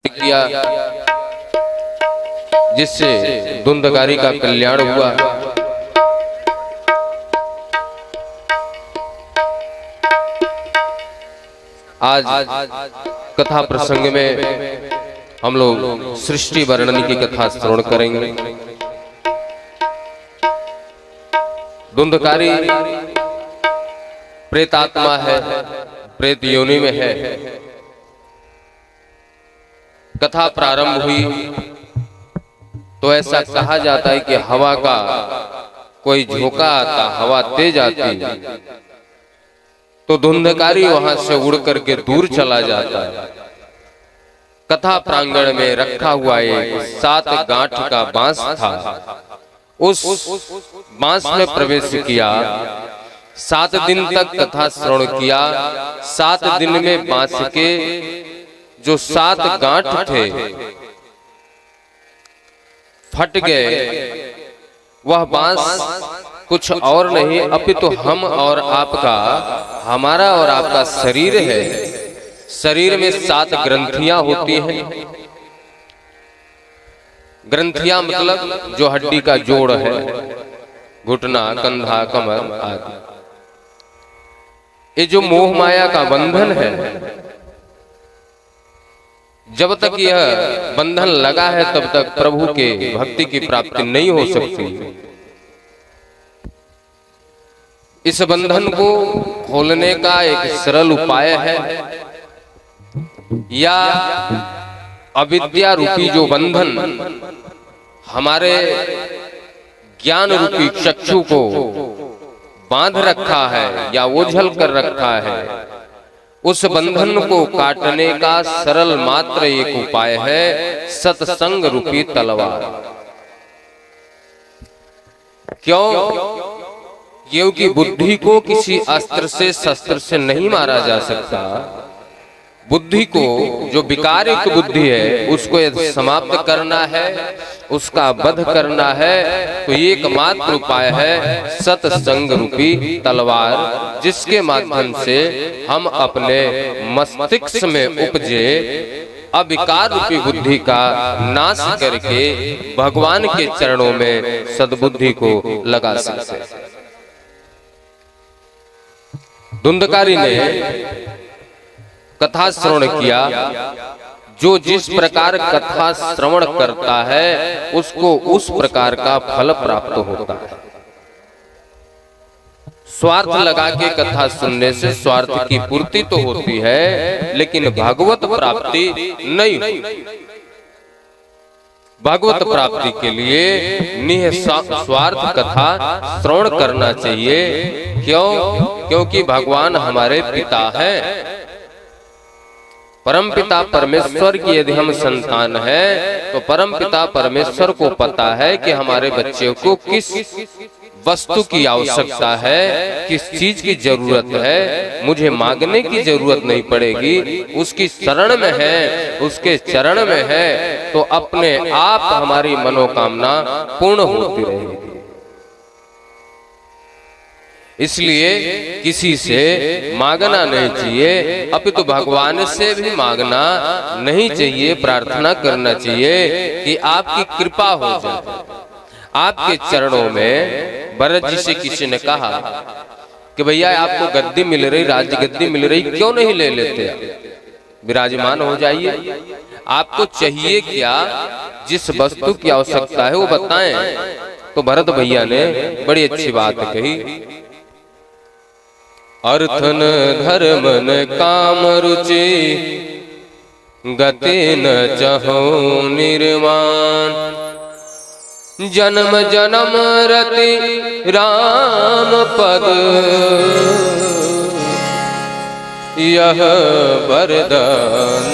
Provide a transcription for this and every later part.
किया जिससे धुंधकारी का कल्याण हुआ। आज कथा प्रसंग में हम लोग सृष्टि वर्णन की कथा श्रवण करेंगे। धुंधकारी प्रेतात्मा है, प्रेत योनि में है। कथा प्रारंभ हुई तो ऐसा कहा जाता है कि हवा का कोई झोंका आता, हवा तेज आती तो धुंधकारी वहां से उड़ करके दूर चला जाता है। कथा प्रांगण में रखा हुआ एक 7 गांठ का बांस था। उस बांस में प्रवेश किया, 7 दिन तक कथा श्रवण किया। 7 दिन में बांस के जो 7 गांठ थे फट गए। वह बांस कुछ और नहीं अपितु हम और आपका, हमारा और आपका शरीर है। शरीर में 7 ग्रंथियां होती हैं। ग्रंथियां मतलब जो हड्डी का जोड़ है, घुटना, कंधा, कमर आदि। ये जो मोह माया का बंधन है, जब तक यह बंधन लगा है तब तक प्रभु के भक्ति की प्राप्ति नहीं हो सकती। इस बंधन को खोलने का एक सरल उपाय है, या अविद्या रूपी जो बंधन हमारे ज्ञान रूपी चक्षु को बांध रखा है या ओझल कर रखा है, उस बंधन को काटने का सरल मात्र एक उपाय है सत्संग रूपी तलवार। क्यों? क्योंकि बुद्धि को किसी अस्त्र से, शस्त्र से नहीं मारा जा सकता। बुद्धि को, जो विकारिक बुद्धि है, उसको यदि समाप्त करना है, उसका वध करना है, तो एकमात्र उपाय है सत्संग रूपी तलवार, जिसके माध्यम से हम अपने मस्तिष्क में उपजे अविकार रूपी बुद्धि का नाश करके भगवान के चरणों में सद्बुद्धि को लगा सकते हैं। धुंधकारी ने कथा श्रवण किया। जो जिस प्रकार कथा श्रवण करता है उसको उस प्रकार का फल प्राप्त होता है। स्वार्थ लगा के कथा सुनने से स्वार्थ की पूर्ति तो होती है, लेकिन भागवत प्राप्ति नहीं। भागवत प्राप्ति के लिए निस्वार्थ कथा श्रवण करना चाहिए। क्यों? क्योंकि भगवान हमारे पिता हैं। परम पिता परमेश्वर की यदि हम संतान हैं तो परम पिता परमेश्वर को पता है कि हमारे बच्चे को किस वस्तु की आवश्यकता है, किस चीज की जरूरत है। मुझे मांगने की जरूरत नहीं पड़ेगी, उसकी शरण में है, उसके चरण में है, तो अपने आप हमारी मनोकामना पूर्ण होती रहेगी। इसलिए किसी से मांगना नहीं चाहिए, अपितु भगवान से भी मांगना नहीं चाहिए। प्रार्थना करना चाहिए कि आपकी कृपा हो जाए। आपके चरणों में भरत जी से किसी ने कहा कि भैया आपको गद्दी मिल रही, राज्य गद्दी मिल रही, क्यों नहीं ले लेते? विराजमान हो जाइए। आपको चाहिए क्या? जिस वस्तु की आवश्यकता है वो बताएं। तो भरत भैया ने बड़ी अच्छी बात कही। अर्थन धर्मन काम रुचि गति न चहो निर्वाण। जन्म जन्म रति राम पद यह वरदान।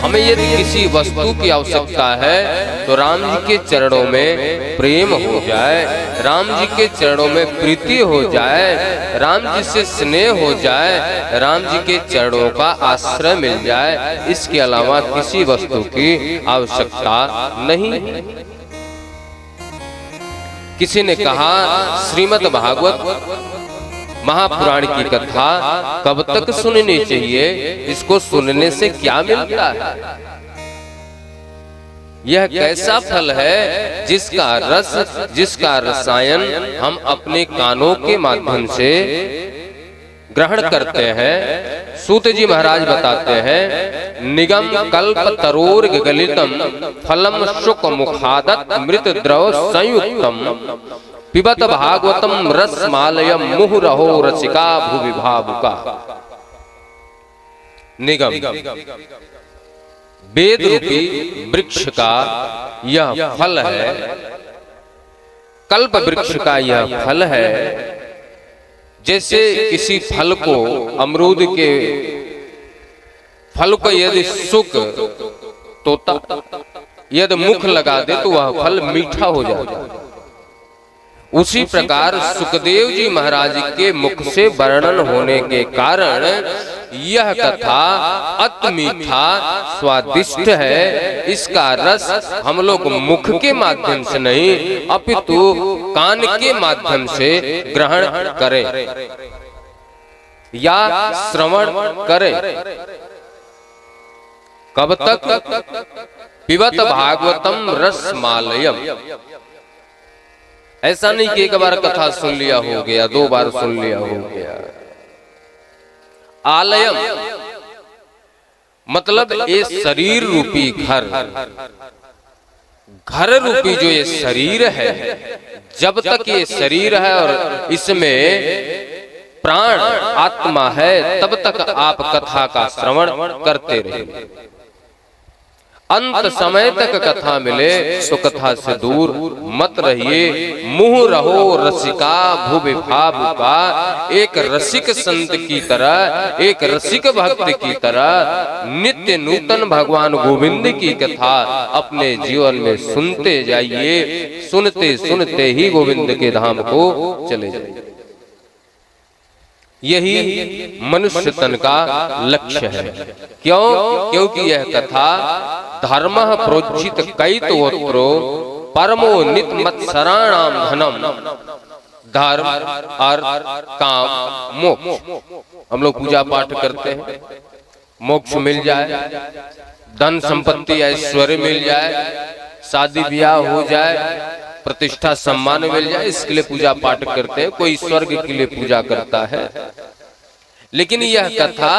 हमें यदि किसी वस्तु की आवश्यकता है तो राम जी के चरणों में प्रेम हो जाए, राम जी के चरणों में प्रीति हो जाए, राम जी से स्नेह हो जाए, राम जी के चरणों का आश्रय मिल जाए। इसके अलावा किसी वस्तु की आवश्यकता नहीं। किसी ने कहा श्रीमद् भागवत महापुराण की कथा कब तक सुननी चाहिए, इसको सुनने से क्या मिलता है? यह कैसा फल है जिसका रस, जिसका रसायन हम अपने कानों के माध्यम से ग्रहण करते हैं। सूत जी महाराज बताते हैं, निगम कल्प तरोर गलितम फलम शुक मुखादत मृत द्रव संयुक्तम पिबत भागवतम रसमालयम मुह रहो रसिका भुवि भावुका। निगम वेद रूपी वृक्ष का यह फल है, कल्प वृक्ष का यह फल है। जैसे किसी फल को, अमरूद के फल को यदि सुक तोता यदि मुख लगा दे तो वह फल मीठा हो जाता है। उसी प्रकार सुखदेव जी महाराज के मुख से वर्णन होने के कारण यह कथा अति मीठा स्वादिष्ट है। इसका रस हम लोग मुख के माध्यम से नहीं अपितु कान के माध्यम से ग्रहण करें या श्रवण करें। कब तक? पिबत भागवतम रसमालयम। ऐसा नहीं कि एक बार कथा सुन लिया हो गया, दो बार सुन लिया हो गया। आलयम मतलब ये शरीर रूपी घर, घर रूपी जो ये शरीर है, जब तक ये शरीर है और इसमें प्राण आत्मा है तब तक आप कथा का श्रवण करते रहिए। अंत समय तक कथा मिले तो कथा से दूर मत रहिए। मुह रहो रसिका भुवि भावुका। एक रसिक संत की तरह, एक रसिक भक्त की तरह नित्य नूतन भगवान गोविंद की कथा अपने जीवन में सुनते जाइए। सुनते सुनते ही गोविंद के धाम को चले जाइए। यही मनुष्य तन का लक्ष्य है। क्यों? क्योंकि यह कथा धर्म प्रोज्झित कैतवोत्रो परमो नित मत्सराणाम धनम। धर्म, अर्थ, काम, मोक्ष। हम लोग पूजा पाठ करते हैं, मोक्ष मिल जाए, धन संपत्ति ऐश्वर्य मिल जाए, शादी ब्याह हो जाए, प्रतिष्ठा सम्मान मिल जाए, इसके लिए पूजा पाठ करते हैं। कोई स्वर्ग के लिए पूजा करता है। लेकिन यह कथा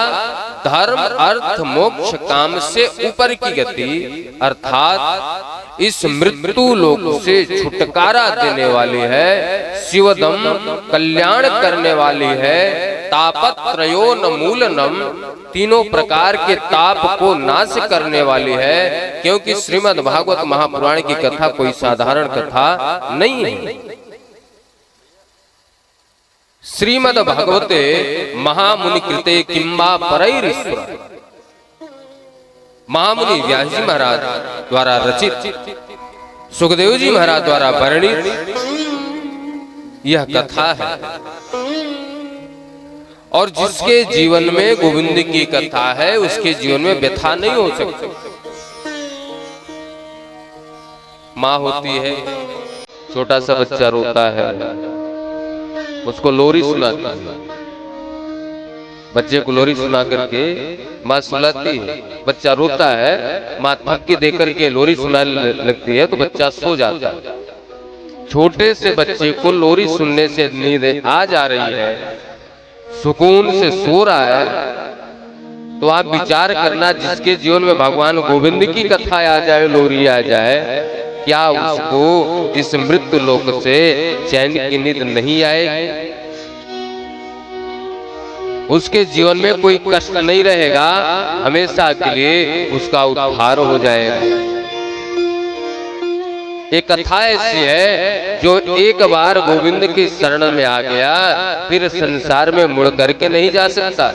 धर्म, अर्थ, मोक्ष, काम से ऊपर की गति अर्थात इस मृत्यु लोक से छुटकारा देने वाली है, शिवदम कल्याण करने वाली है, तापत्रयोन्मूलनम तीनों प्रकार के ताप को नाश करने वाली है। क्योंकि श्रीमद् भागवत महापुराण की कथा कोई साधारण कथा नहीं है। श्रीमद् भागवते महामुनि कृते किंबा परैरीश्वर। महामुनि व्यास जी महाराज द्वारा रचित, सुखदेव जी महाराज द्वारा वर्णित यह कथा है। और जिसके जीवन में गोविंद की कथा है उसके जीवन में व्यथा नहीं हो सकती। माँ होती है, छोटा सा बच्चा रोता है, उसको लोरी सुनाती है, बच्चे को लोरी सुना करके माँ सुलाती है। बच्चा रोता है, माँ थक के देकर के लोरी सुनाने लगती है तो बच्चा सो जाता है। छोटे से बच्चे को लोरी सुनने से नींद आ जा रही है, सुकून से सो रहा है, तो आप विचार करना जिसके जीवन में भगवान गोविंद की कथा आ जाए, लोरी आ जाए, क्या उसको इस मृत्यु लोक से चैन की नींद नहीं आएगी? उसके जीवन में कोई कष्ट नहीं रहेगा, हमेशा के लिए उसका उद्धार हो जाएगा। एक कथा ऐसी है जो एक बार गोविंद की शरण में आ गया, फिर संसार में मुड़ करके नहीं जा सकता।